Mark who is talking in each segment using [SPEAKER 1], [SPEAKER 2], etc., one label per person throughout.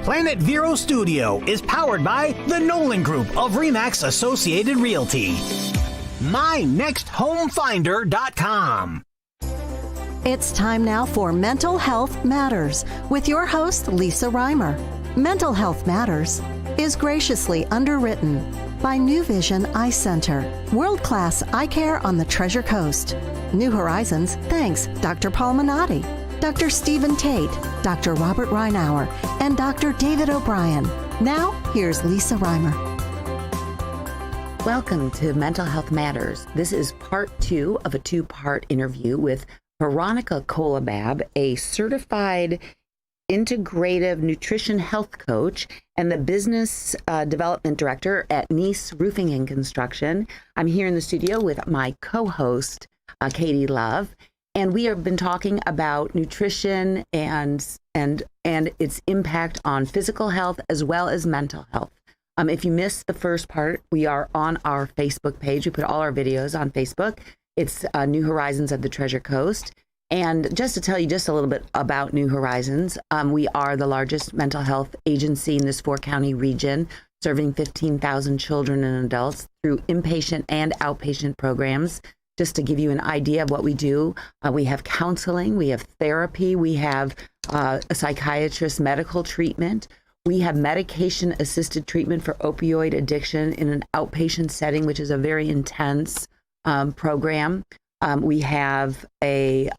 [SPEAKER 1] Planet Vero Studio is powered by the Nolan Group of Remax Associated Realty. MyNextHomeFinder.com.
[SPEAKER 2] It's time now for Mental Health Matters with your host, Lisa Reimer. Mental Health Matters is graciously underwritten by New Vision Eye Center, world-class eye care on the Treasure Coast. New Horizons thanks Dr. Paul Minotti, Dr. Stephen Tate, Dr. Robert Reinauer, and Dr. David O'Brien. Now, here's Lisa Reimer.
[SPEAKER 3] Welcome to Mental Health Matters. This is part 2 of a 2-part interview with Veronica Kolibab, a certified integrative nutrition health coach and the business development director at Nice Roofing and Construction. I'm here in the studio with my co-host, Katie Love. And we have been talking about nutrition and its impact on physical health as well as mental health. If you missed the first part, we are on our Facebook page. We put all our videos on Facebook. It's New Horizons of the Treasure Coast. And just to tell you just a little bit about New Horizons, we are the largest mental health agency in this 4-county region, serving 15,000 children and adults through inpatient and outpatient programs. Just to give you an idea of what we do, we have counseling, we have therapy, we have a psychiatrist medical treatment, we have medication-assisted treatment for opioid addiction in an outpatient setting, which is a very intense program. We have a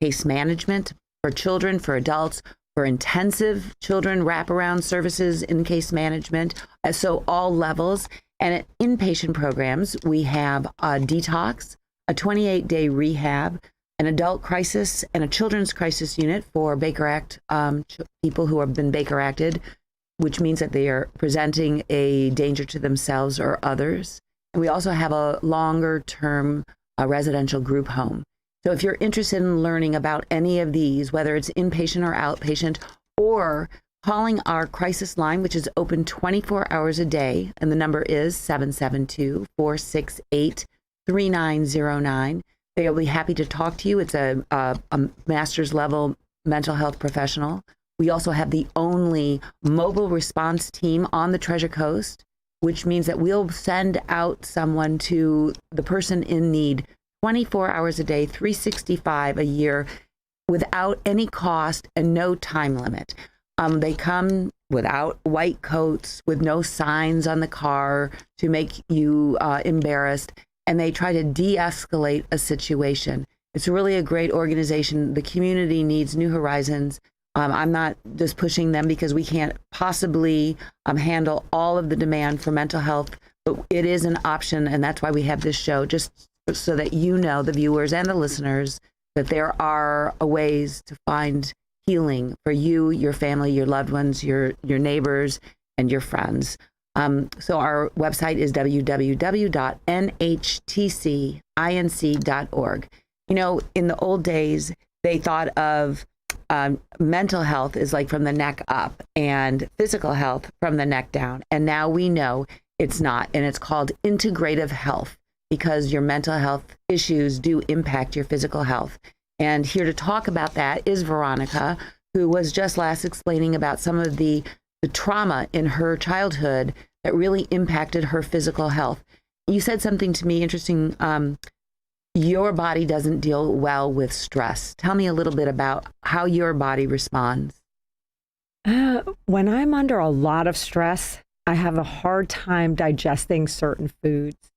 [SPEAKER 3] case management for children, for adults, for intensive children wraparound services in case management, so all levels. And at inpatient programs, we have a detox, a 28-day rehab, an adult crisis, and a children's crisis unit for Baker Act people who have been Baker Acted, which means that they are presenting a danger to themselves or others. And we also have a longer-term residential group home. So if you're interested in learning about any of these, whether it's inpatient or outpatient, or calling our crisis line, which is open 24 hours a day, and the number is 772-468-3909. They'll be happy to talk to you. It's a master's level mental health professional. We also have the only mobile response team on the Treasure Coast, which means that we'll send out someone to the person in need 24 hours a day, 365 a year, without any cost and no time limit. They come without white coats, with no signs on the car to make you embarrassed, and they try to de-escalate a situation. It's really a great organization. The community needs New Horizons. I'm not just pushing them because we can't possibly handle all of the demand for mental health, but it is an option, and that's why we have this show, just so that you know, the viewers and the listeners, that there are ways to find healing for you, your family, your loved ones, your neighbors, and your friends. So our website is www.nhtcinc.org. You know, in the old days, they thought of mental health is like from the neck up and physical health from the neck down. And now we know it's not. And it's called integrative health because your mental health issues do impact your physical health. And here to talk about that is Veronica, who was just last explaining about some of the trauma in her childhood that really impacted her physical health. You said something to me interesting. Your body doesn't deal well with stress. Tell me a little bit about how your body responds.
[SPEAKER 4] When I'm under a lot of stress, I have a hard time digesting certain foods,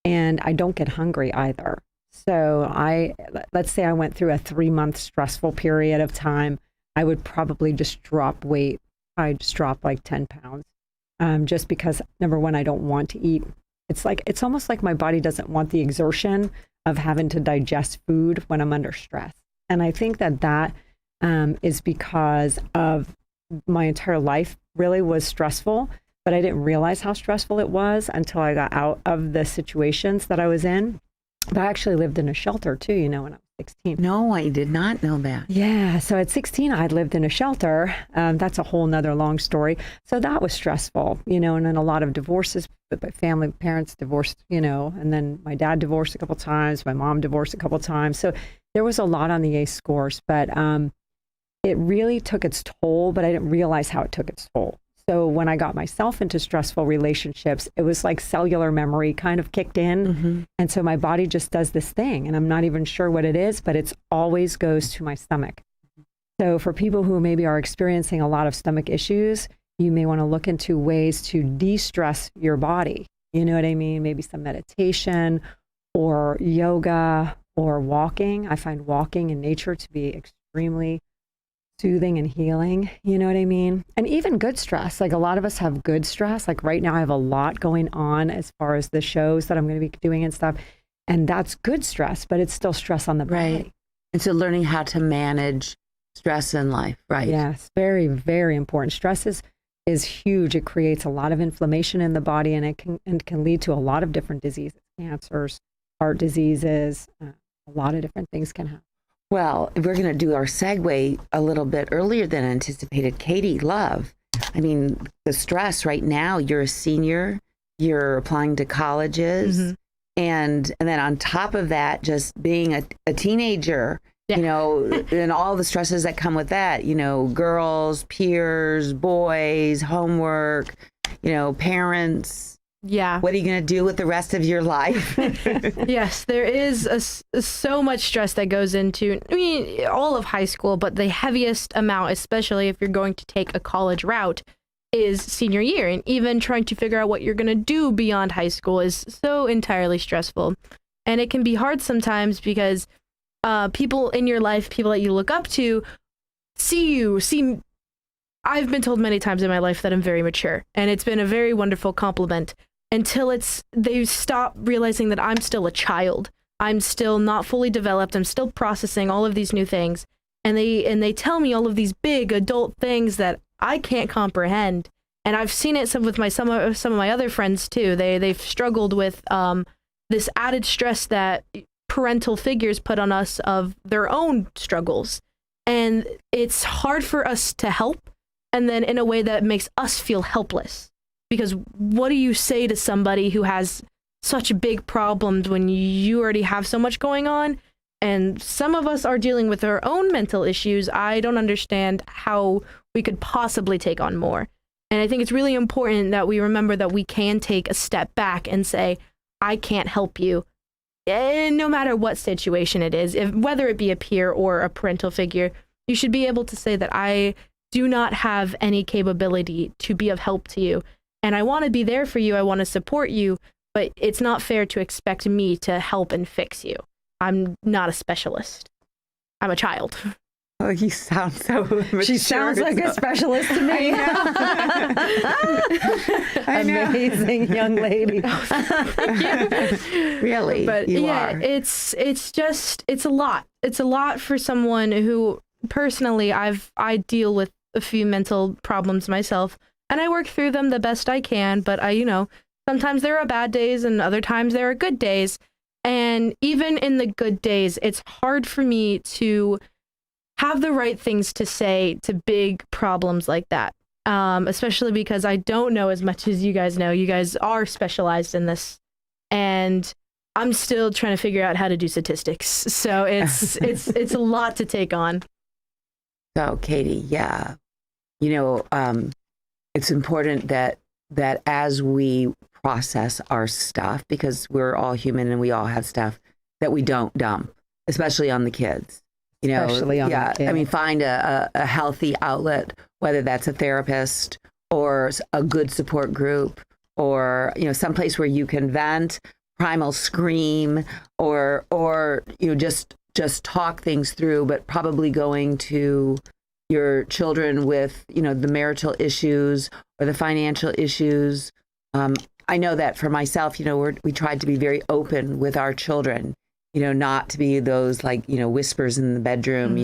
[SPEAKER 4] and I don't get hungry either. So let's say I went through a 3-month stressful period of time, I would probably just drop weight. I'd just drop like 10 pounds, just because, number one, I don't want to eat. It's almost like my body doesn't want the exertion of having to digest food when I'm under stress. And I think that is because of my entire life really was stressful, but I didn't realize how stressful it was until I got out of the situations that I was in. But I actually lived in a shelter too, when I was 16.
[SPEAKER 3] No, I did not know that.
[SPEAKER 4] Yeah. So at 16, I lived in a shelter. That's a whole nother long story. So that was stressful, and then a lot of divorces, but my parents divorced, and then my dad divorced a couple times. My mom divorced a couple times. So there was a lot on the ACE scores. But it really took its toll, but I didn't realize how it took its toll. So when I got myself into stressful relationships, it was like cellular memory kind of kicked in. And so my body just does this thing, and I'm not even sure what it is, but it always goes to my stomach. So for people who maybe are experiencing a lot of stomach issues, you may want to look into ways to de-stress your body. You know what I mean? Maybe some meditation or yoga or walking. I find walking in nature to be extremely soothing and healing. You know what I mean? And even good stress. Like a lot of us have good stress. Like right now I have a lot going on as far as the shows that I'm going to be doing and stuff. And that's good stress, but it's still stress on the body.
[SPEAKER 3] Right. And so learning how to manage stress in life, right?
[SPEAKER 4] Yes, very, very important. Stress is huge. It creates a lot of inflammation in the body, and it can lead to a lot of different diseases, cancers, heart diseases, a lot of different things can happen.
[SPEAKER 3] Well, we're going to do our segue a little bit earlier than anticipated. Katie, love. I mean, the stress right now, you're a senior, you're applying to colleges, and then on top of that, just being a teenager, you know, and all the stresses that come with that, you know, girls, peers, boys, homework, you know, parents.
[SPEAKER 5] Yeah.
[SPEAKER 3] What are you going to do with the rest of your life?
[SPEAKER 5] Yes, there is so much stress that goes into, I mean, all of high school, but the heaviest amount, especially if you're going to take a college route, is senior year. And even trying to figure out what you're going to do beyond high school is so entirely stressful. And it can be hard sometimes because people in your life, people that you look up to, see. I've been told many times in my life that I'm very mature, and it's been a very wonderful compliment until they stop realizing that I'm still a child. I'm still not fully developed. I'm still processing all of these new things, and they tell me all of these big adult things that I can't comprehend. And I've seen it with some of my other friends too. They've struggled with this added stress that parental figures put on us of their own struggles, and it's hard for us to help. And then in a way that makes us feel helpless, because what do you say to somebody who has such big problems when you already have so much going on? And some of us are dealing with our own mental issues. I don't understand how we could possibly take on more. And I think it's really important that we remember that we can take a step back and say, I can't help you. And no matter what situation it is, whether it be a peer or a parental figure, you should be able to say that I do not have any capability to be of help to you. And I want to be there for you. I want to support you, but it's not fair to expect me to help and fix you. I'm not a specialist. I'm a child.
[SPEAKER 3] Oh, you sound so mature.
[SPEAKER 4] She sounds like a specialist to me.
[SPEAKER 3] I know.
[SPEAKER 4] Amazing young lady.
[SPEAKER 3] Really,
[SPEAKER 5] But
[SPEAKER 3] you
[SPEAKER 5] yeah,
[SPEAKER 3] are.
[SPEAKER 5] it's a lot. It's a lot for someone who personally I deal with a few mental problems myself, and I work through them the best I can, but sometimes there are bad days and other times there are good days. And even in the good days, it's hard for me to have the right things to say to big problems like that. Especially because I don't know as much as you guys know. You guys are specialized in this, and I'm still trying to figure out how to do statistics. So it's a lot to take on.
[SPEAKER 3] So, Katie, yeah, it's important that as we process our stuff, because we're all human and we all have stuff, that we don't dump, especially on the kids.
[SPEAKER 4] Especially on the kids.
[SPEAKER 3] I mean, find a healthy outlet, whether that's a therapist or a good support group, or someplace where you can vent, primal scream, or just talk things through, but probably going to your children with, the marital issues or the financial issues. I know that for myself, we tried to be very open with our children, not to be those whispers in the bedroom,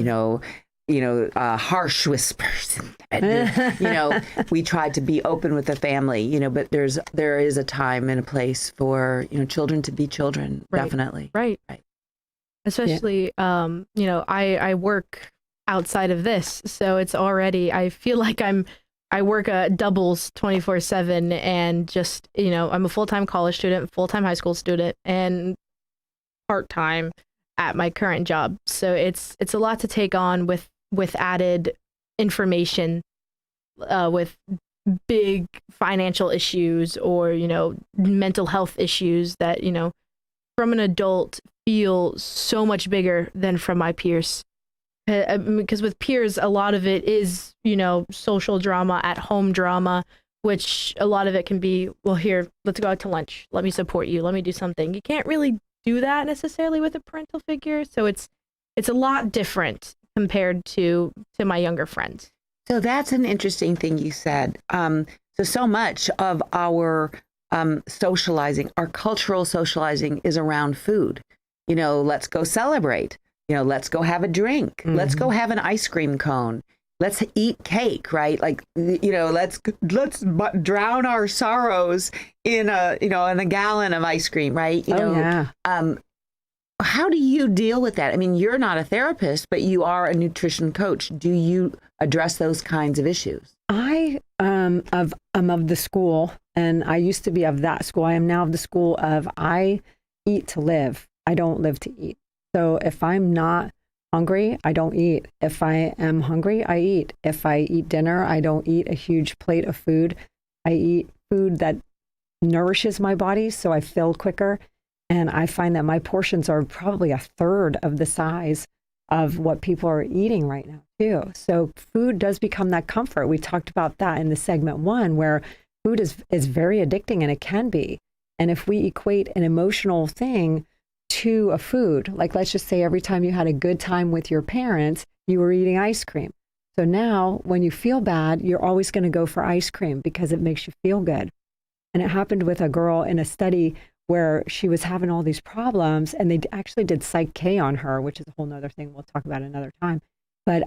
[SPEAKER 3] harsh whispers in the bedroom. We tried to be open with the family, but there is a time and a place for, children to be children.
[SPEAKER 5] Right.
[SPEAKER 3] Definitely.
[SPEAKER 5] Right. Especially, I work outside of this. So it's already, I feel like I work doubles 24/7, and just, I'm a full-time college student, full-time high school student, and part-time at my current job. So it's a lot to take on with with added information, with big financial issues or, mental health issues that, from an adult feel so much bigger than from my peers. Because with peers, a lot of it is, social drama, at home drama, which a lot of it can be, well, here, let's go out to lunch. Let me support you. Let me do something. You can't really do that necessarily with a parental figure. So it's a lot different compared to my younger friends.
[SPEAKER 3] So that's an interesting thing you said. So much of our socializing, our cultural socializing is around food. Let's go celebrate. Let's go have a drink. Mm-hmm. Let's go have an ice cream cone. Let's eat cake, right? Like, let's drown our sorrows in a gallon of ice cream, right?
[SPEAKER 4] Yeah.
[SPEAKER 3] How do you deal with that? I mean, you're not a therapist, but you are a nutrition coach. Do you address those kinds of issues?
[SPEAKER 4] I am of the school, and I used to be of that school. I am now of the school of I eat to live. I don't live to eat. So if I'm not hungry, I don't eat. If I am hungry, I eat. If I eat dinner, I don't eat a huge plate of food. I eat food that nourishes my body so I fill quicker. And I find that my portions are probably a third of the size of what people are eating right now, too. So food does become that comfort. We talked about that in the segment 1, where food is very addicting, and it can be. And if we equate an emotional thing to a food, like let's just say every time you had a good time with your parents, you were eating ice cream. So now when you feel bad, you're always going to go for ice cream because it makes you feel good. And it happened with a girl in a study where she was having all these problems, and they actually did Psych K on her, which is a whole nother thing we'll talk about another time. But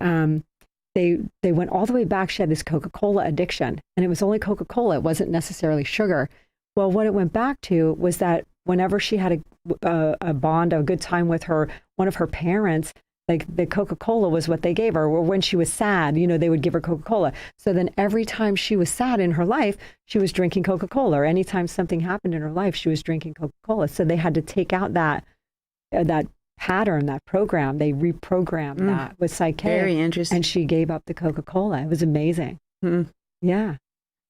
[SPEAKER 4] they went all the way back. She had this Coca-Cola addiction, and it was only Coca-Cola. It wasn't necessarily sugar. Well, what it went back to was that whenever she had a bond, a good time with one of her parents, like the Coca-Cola was what they gave her. Or when she was sad, they would give her Coca-Cola. So then every time she was sad in her life, she was drinking Coca-Cola. Or anytime something happened in her life, she was drinking Coca-Cola. So they had to take out that pattern, that program. They reprogrammed that with Psych K.
[SPEAKER 3] Very interesting.
[SPEAKER 4] And she gave up the Coca-Cola. It was amazing. Yeah.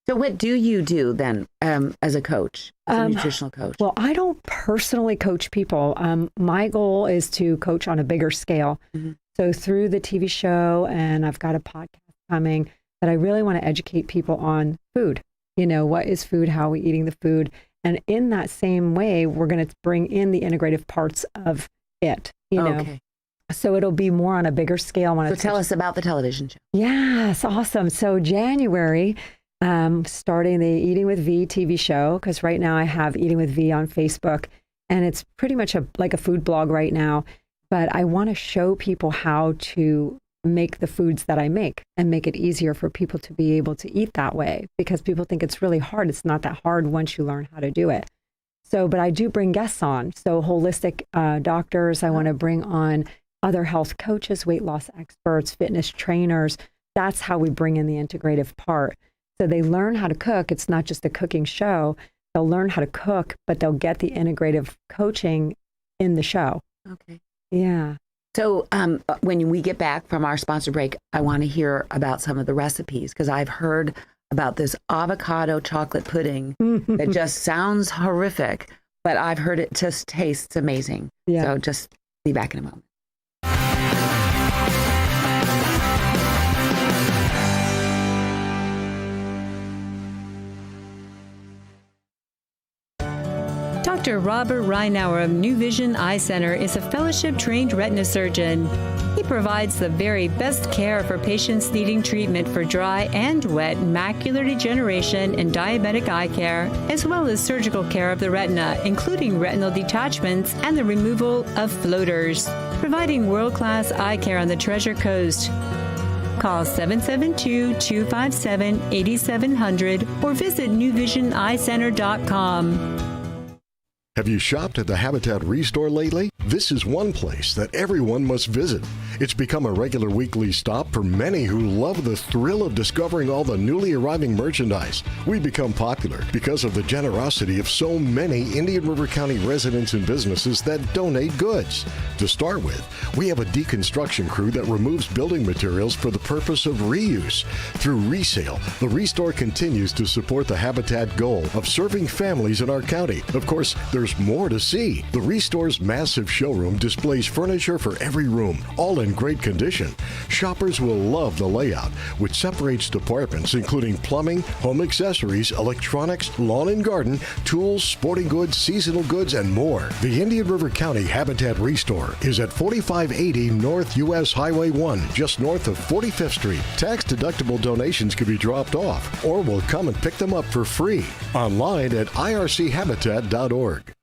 [SPEAKER 3] So what do you do then as a coach, as a nutritional coach?
[SPEAKER 4] Well, I don't personally coach people. My goal is to coach on a bigger scale. Mm-hmm. So through the TV show, and I've got a podcast coming, that I really want to educate people on food. What is food? How are we eating the food? And in that same way, we're going to bring in the integrative parts of it.
[SPEAKER 3] Okay.
[SPEAKER 4] So it'll be more on a bigger scale.
[SPEAKER 3] So tell us about the television show.
[SPEAKER 4] Yes, awesome. So January, starting the Eating with V TV show, because right now I have Eating with V on Facebook, and it's pretty much like a food blog right now. But I want to show people how to make the foods that I make and make it easier for people to be able to eat that way, because people think it's really hard. It's not that hard once you learn how to do it. So, but I do bring guests on. So holistic doctors, I want to bring on other health coaches, weight loss experts, fitness trainers. That's how we bring in the integrative part. So they learn how to cook. It's not just a cooking show. They'll learn how to cook, but they'll get the integrative coaching in the show.
[SPEAKER 3] Okay.
[SPEAKER 4] Yeah.
[SPEAKER 3] So when we get back from our sponsor break, I want to hear about some of the recipes, because I've heard about this avocado chocolate pudding that just sounds horrific, but I've heard it just tastes amazing. Yeah. So just be back in a moment.
[SPEAKER 6] Dr. Robert Reinauer of New Vision Eye Center is a fellowship-trained retina surgeon. He provides the very best care for patients needing treatment for dry and wet macular degeneration and diabetic eye care, as well as surgical care of the retina, including retinal detachments and the removal of floaters, providing world-class eye care on the Treasure Coast. Call 772-257-8700 or visit newvisioneyecenter.com.
[SPEAKER 7] Have you shopped at the Habitat Restore lately? this is one place that everyone must visit. It's become a regular weekly stop for many who love the thrill of discovering all the newly arriving merchandise. We become popular because of the generosity of so many Indian River County residents and businesses that donate goods. To start with, we have a deconstruction crew that removes building materials for the purpose of reuse. Through resale, the Restore continues to support the Habitat goal of serving families in our county. Of course, there's more to see. The Restore's massive showroom displays furniture for every room, all in great condition. Shoppers will love the layout, which separates departments including plumbing, home accessories, electronics, lawn and garden, tools, sporting goods, seasonal goods, and more. The Indian River County Habitat Restore is at 4580 North US Highway 1, just north of 45th Street. Tax-deductible donations can be dropped off, or we'll come and pick them up for free. Online at irchabitat.org.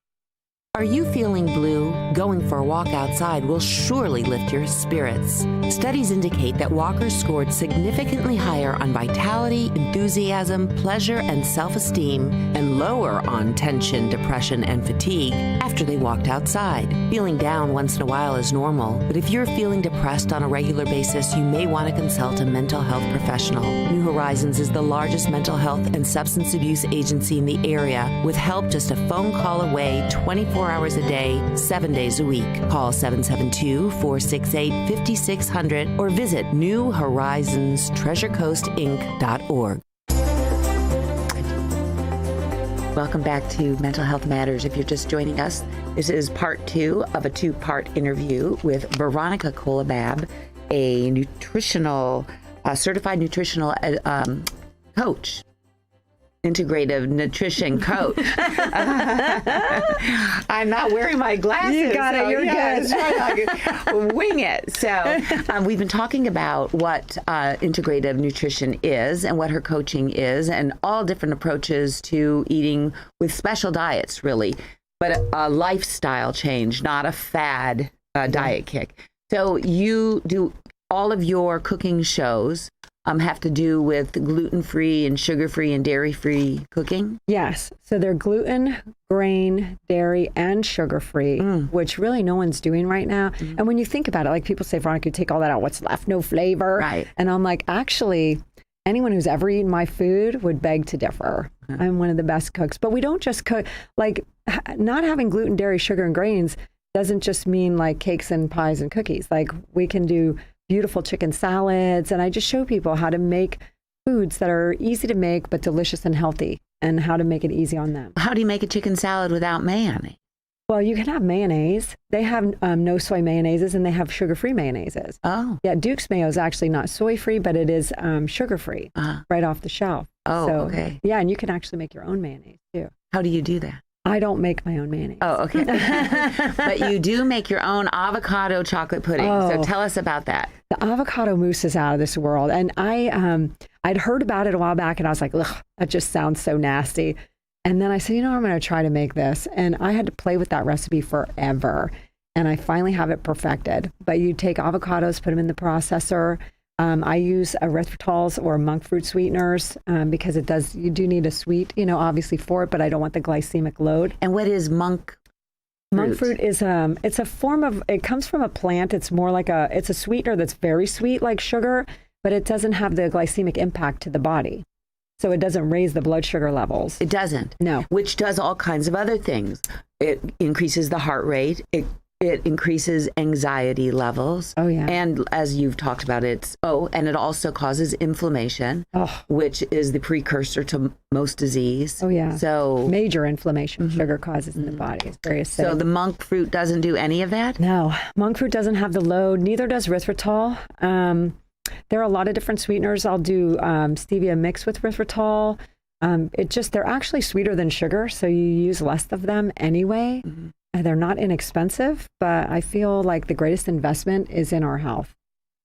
[SPEAKER 3] Are you feeling blue? Going for a walk outside will surely lift your spirits. Studies indicate that walkers scored significantly higher on vitality, enthusiasm, pleasure, and self-esteem, and lower on tension, depression, and fatigue after they walked outside. Feeling down once in a while is normal, but if you're feeling depressed on a regular basis, you may want to consult a mental health professional. New Horizons is the largest mental health and substance abuse agency in the area, with help just a phone call away 24 hours a day, 7 days a week. Call 772-468-5600 or visit newhorizonstreasurecoastinc.org. Welcome back to Mental Health Matters. If you're just joining us, this is part 2 of a 2-part interview with Veronica Kolibab, a certified nutritional coach. Integrative nutrition coach. I'm not wearing my glasses.
[SPEAKER 4] You got it. You're
[SPEAKER 3] good. Wing it. So we've been talking about what integrative nutrition is and what her coaching is, and all different approaches to eating with special diets, really, but a lifestyle change, not a fad diet kick. So you do all of your cooking shows have to do with gluten-free and sugar-free and dairy-free cooking?
[SPEAKER 4] Yes. So they're gluten, grain, dairy, and sugar-free, which really no one's doing right now. And when you think about it, like people say, Veronica, you take all that out, what's left? No flavor.
[SPEAKER 3] Right.
[SPEAKER 4] And I'm like, actually, anyone who's ever eaten my food would beg to differ. I'm one of the best cooks. But we don't just cook, like not having gluten, dairy, sugar, and grains doesn't just mean like cakes and pies and cookies. Like we can do beautiful chicken salads. And I just show people how to make foods that are easy to make, but delicious and healthy, and how to make it easy on them.
[SPEAKER 3] How do you make a chicken salad without mayonnaise?
[SPEAKER 4] Well, you can have mayonnaise. They have no soy mayonnaises, and they have sugar-free mayonnaises.
[SPEAKER 3] Oh.
[SPEAKER 4] Yeah, Duke's Mayo is actually not soy-free, but it is sugar-free right off the shelf.
[SPEAKER 3] Oh,
[SPEAKER 4] so,
[SPEAKER 3] okay.
[SPEAKER 4] Yeah, and you can actually make your own mayonnaise, too.
[SPEAKER 3] How do you do that?
[SPEAKER 4] I don't make my own mayonnaise.
[SPEAKER 3] Oh, okay. But you do make your own avocado chocolate pudding. So tell us about that.
[SPEAKER 4] The avocado mousse is out of this world. And I'd heard about it a while back, and I was like, ugh, that just sounds so nasty. And then I said, I'm going to try to make this. And I had to play with that recipe forever. And I finally have it perfected. But you take avocados, put them in the processor. I use erythritols or monk fruit sweeteners because you do need a sweet, obviously for it, but I don't want the glycemic load.
[SPEAKER 3] And what is monk fruit?
[SPEAKER 4] Monk fruit is, it's a form of, it comes from a plant. It's more like it's a sweetener that's very sweet like sugar, but it doesn't have the glycemic impact to the body. So it doesn't raise the blood sugar levels.
[SPEAKER 3] It doesn't?
[SPEAKER 4] No.
[SPEAKER 3] Which does all kinds of other things. It increases the heart rate. It increases anxiety levels.
[SPEAKER 4] Oh, yeah.
[SPEAKER 3] And as you've talked about, and it also causes inflammation, which is the precursor to most disease.
[SPEAKER 4] Oh, yeah.
[SPEAKER 3] So
[SPEAKER 4] major inflammation sugar causes in the body. It's very acidic.
[SPEAKER 3] So the monk fruit doesn't do any of that?
[SPEAKER 4] No. Monk fruit doesn't have the load. Neither does erythritol. There are a lot of different sweeteners. I'll do stevia mixed with erythritol. They're actually sweeter than sugar, so you use less of them anyway. They're not inexpensive, but I feel like the greatest investment is in our health.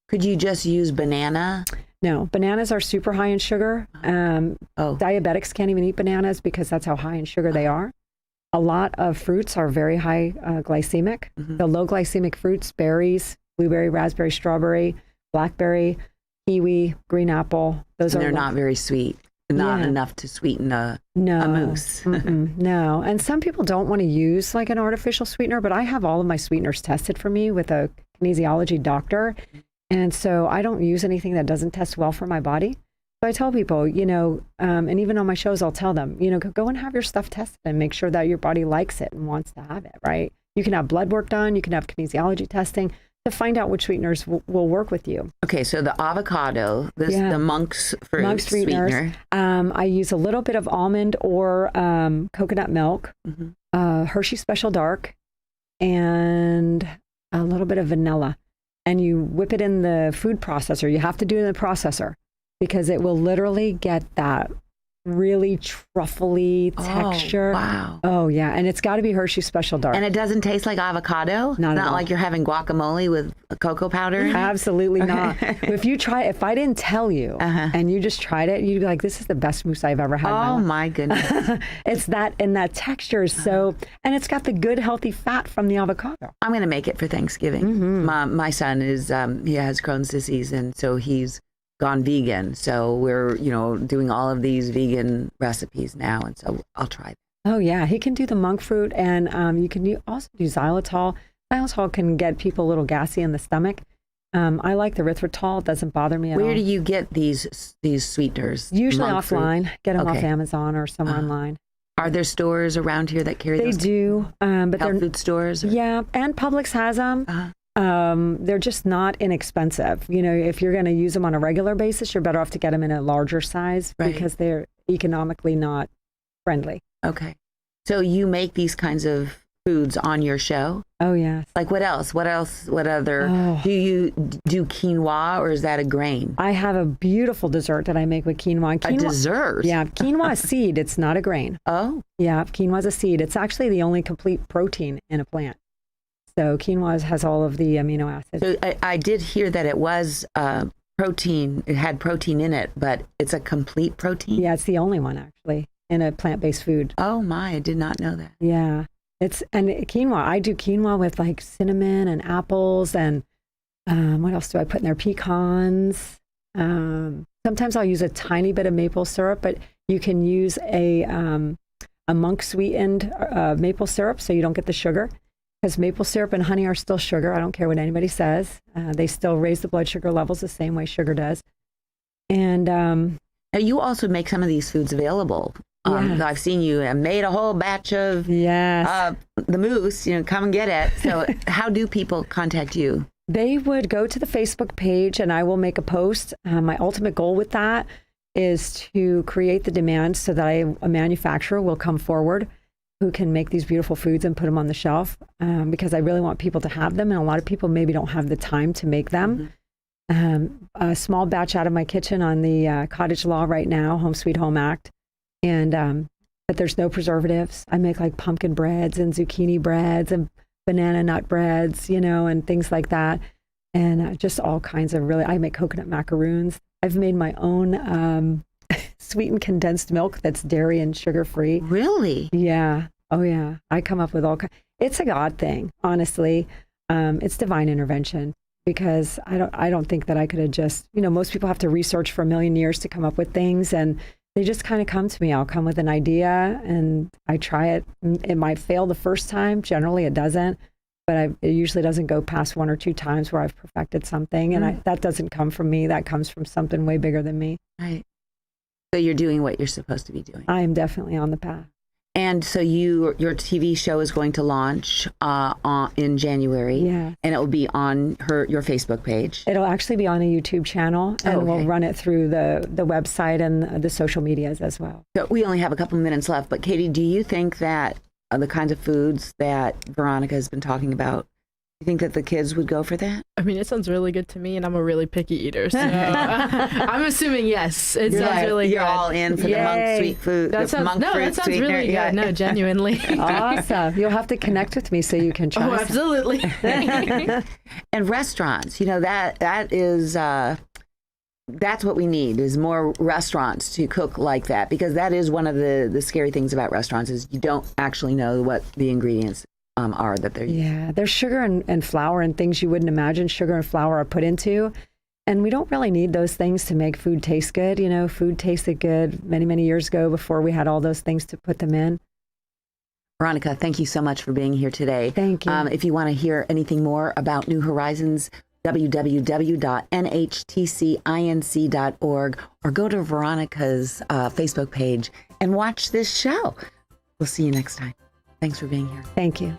[SPEAKER 3] Could you just use banana?
[SPEAKER 4] No, bananas are super high in sugar. Diabetics can't even eat bananas because that's how high in sugar they are. A lot of fruits are very high glycemic. The low glycemic fruits, berries, blueberry, raspberry, strawberry, blackberry, kiwi, green apple.
[SPEAKER 3] They're not very sweet. not
[SPEAKER 4] Yeah.
[SPEAKER 3] enough to sweeten a mousse.
[SPEAKER 4] No. And some people don't want to use like an artificial sweetener, but I have all of my sweeteners tested for me with a kinesiology doctor. And so I don't use anything that doesn't test well for my body. So I tell people, and even on my shows, I'll tell them, go and have your stuff tested and make sure that your body likes it and wants to have it, right? You can have blood work done. You can have kinesiology testing to find out which sweeteners will work with you.
[SPEAKER 3] Okay, so the avocado, the monk's fruit
[SPEAKER 4] Monk sweetener. I use a little bit of almond or coconut milk, Hershey Special Dark, and a little bit of vanilla. And you whip it in the food processor. You have to do it in the processor because it will literally get that really truffly texture.
[SPEAKER 3] Wow.
[SPEAKER 4] Oh, yeah. And it's got to be Hershey Special Dark.
[SPEAKER 3] And it doesn't taste like avocado?
[SPEAKER 4] Not at all.
[SPEAKER 3] Like you're having guacamole with cocoa powder?
[SPEAKER 4] Absolutely not. If I didn't tell you and you just tried it, you'd be like, this is the best mousse I've ever had.
[SPEAKER 3] Oh, my goodness.
[SPEAKER 4] It's that, and that texture is so, and it's got the good, healthy fat from the avocado.
[SPEAKER 3] I'm going to make it for Thanksgiving. My son he has Crohn's disease, and so he's gone vegan. So we're, doing all of these vegan recipes now. And so I'll try that.
[SPEAKER 4] Oh, yeah. He can do the monk fruit, and you can also do xylitol. Xylitol can get people a little gassy in the stomach. I like the erythritol. It doesn't bother me at all.
[SPEAKER 3] Where do you get these sweeteners?
[SPEAKER 4] Usually
[SPEAKER 3] monk
[SPEAKER 4] offline.
[SPEAKER 3] Fruit?
[SPEAKER 4] Get them off Amazon or somewhere online.
[SPEAKER 3] Are there stores around here that carry
[SPEAKER 4] They
[SPEAKER 3] those?
[SPEAKER 4] do. But
[SPEAKER 3] Health food stores? Or?
[SPEAKER 4] Yeah, and Publix has them. They're just not inexpensive. If you're going to use them on a regular basis, you're better off to get them in a larger size because they're economically not friendly.
[SPEAKER 3] Okay. So you make these kinds of foods on your show?
[SPEAKER 4] Oh, yes.
[SPEAKER 3] Like what else? What other? Do you do quinoa, or is that a grain?
[SPEAKER 4] I have a beautiful dessert that I make with quinoa.
[SPEAKER 3] A dessert?
[SPEAKER 4] Yeah, quinoa is seed. It's not a grain.
[SPEAKER 3] Oh.
[SPEAKER 4] Yeah, quinoa is a seed. It's actually the only complete protein in a plant. So quinoa has all of the amino acids.
[SPEAKER 3] So I did hear that it was protein. It had protein in it, but it's a complete protein?
[SPEAKER 4] Yeah, it's the only one actually in a plant-based food.
[SPEAKER 3] Oh my, I did not know that.
[SPEAKER 4] Yeah. And quinoa, I do quinoa with like cinnamon and apples and what else do I put in there? Pecans. Sometimes I'll use a tiny bit of maple syrup, but you can use a monk sweetened maple syrup so you don't get the sugar. Because maple syrup and honey are still sugar. I don't care what anybody says. They still raise the blood sugar levels the same way sugar does. And
[SPEAKER 3] now you also make some of these foods available. I've seen you made a whole batch of the mousse. Come and get it. So how do people contact you?
[SPEAKER 4] They would go to the Facebook page, and I will make a post. My ultimate goal with that is to create the demand so that a manufacturer will come forward who can make these beautiful foods and put them on the shelf because I really want people to have them. And a lot of people maybe don't have the time to make them. A small batch out of my kitchen on the Cottage Law right now, Home Sweet Home Act. And but there's no preservatives. I make like pumpkin breads and zucchini breads and banana nut breads, and things like that. And just all kinds of I make coconut macaroons. I've made my own sweetened condensed milk that's dairy and sugar-free.
[SPEAKER 3] Really?
[SPEAKER 4] Yeah. Oh, yeah. I come up with all kinds. It's a God thing, honestly. It's divine intervention because I don't think that I could have just, most people have to research for a million years to come up with things, and they just kind of come to me. I'll come with an idea and I try it. It might fail the first time. Generally, it doesn't. But it usually doesn't go past one or two times where I've perfected something. And that doesn't come from me. That comes from something way bigger than me.
[SPEAKER 3] Right. So you're doing what you're supposed to be doing.
[SPEAKER 4] I am definitely on the path.
[SPEAKER 3] And so your TV show is going to launch in January.
[SPEAKER 4] Yeah.
[SPEAKER 3] And it will be on your Facebook page.
[SPEAKER 4] It'll actually be on a YouTube channel, and we'll run it through the website and the social medias as well.
[SPEAKER 3] So we only have a couple minutes left, but Katie, do you think that the kinds of foods that Veronica has been talking about, you think that the kids would go for that?
[SPEAKER 5] I mean, it sounds really good to me, and I'm a really picky eater, so I'm assuming yes. It sounds really good.
[SPEAKER 3] You're all in for the monk sweet food.
[SPEAKER 5] That sounds really good. No, genuinely.
[SPEAKER 4] Awesome. You'll have to connect with me so you can try.
[SPEAKER 5] Oh, absolutely.
[SPEAKER 3] And restaurants, that is that's what we need, is more restaurants to cook like that, because that is one of the scary things about restaurants is you don't actually know what the ingredients are that they're using.
[SPEAKER 4] Yeah, there's sugar and flour and things you wouldn't imagine sugar and flour are put into. And we don't really need those things to make food taste good. You know, food tasted good many, many years ago before we had all those things to put them in.
[SPEAKER 3] Veronica, thank you so much for being here today.
[SPEAKER 4] Thank you.
[SPEAKER 3] If you want to hear anything more about New Horizons, www.nhtcinc.org, or go to Veronica's Facebook page and watch this show. We'll see you next time. Thanks for being here.
[SPEAKER 4] Thank you.